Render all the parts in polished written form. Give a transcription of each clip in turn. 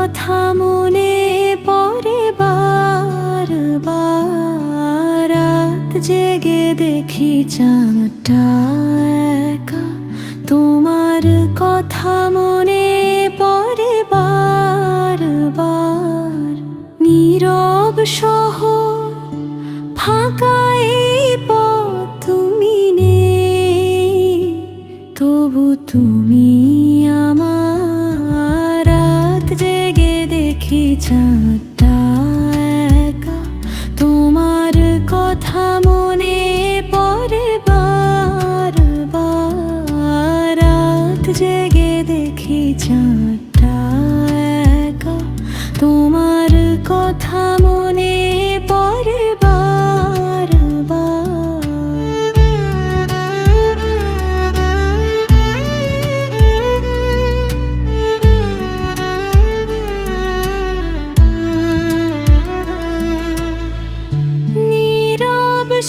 কথা মনে পড়ে বারবার, রাত জেগে দেখি চাঁদটা একা। তোমার কথা মনে পড়ে বারবার, নীরব শহর ফাঁকা এই পথ, তুমি নেই তবু তুমি আমার। রাত জেগে দেখি চাঁদটা একা, তোমার কথা মনে পড়ে বারবার, রাত জেগে দেখি চাঁদটা একা, তোমার কথা মনে পড়ে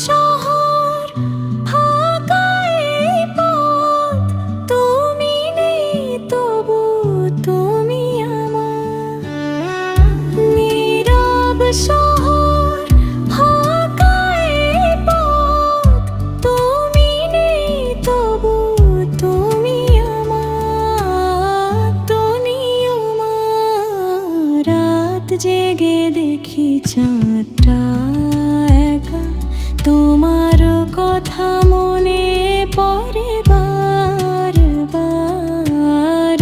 শহর ফাঁকা এই পথ, তুমি নেই তবু তুমি আমার। নীরব শহর ফাঁকা এই পথ, তুমি নেই তবু তুমি আমার, তুমি আমার। রাত জেগে দেখি চাঁদটা একা, তোমার কথা মনে পড়ে বারবার,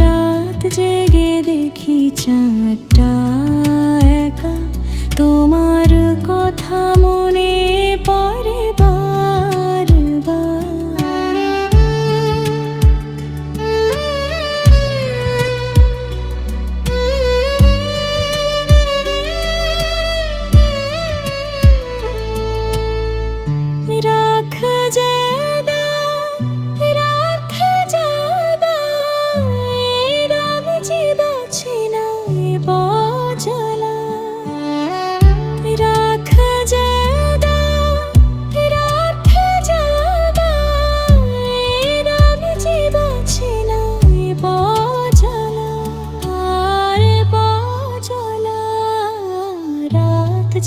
রাত জেগে দেখি চাঁদটা একা, তোমার কথা মনে পড়ে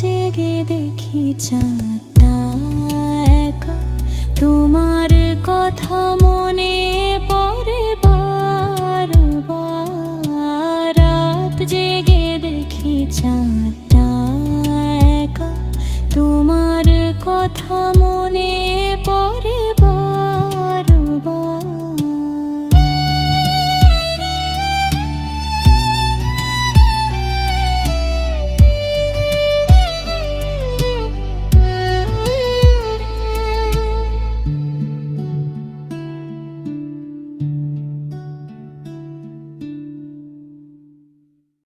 জেগে দেখি চাঁদ।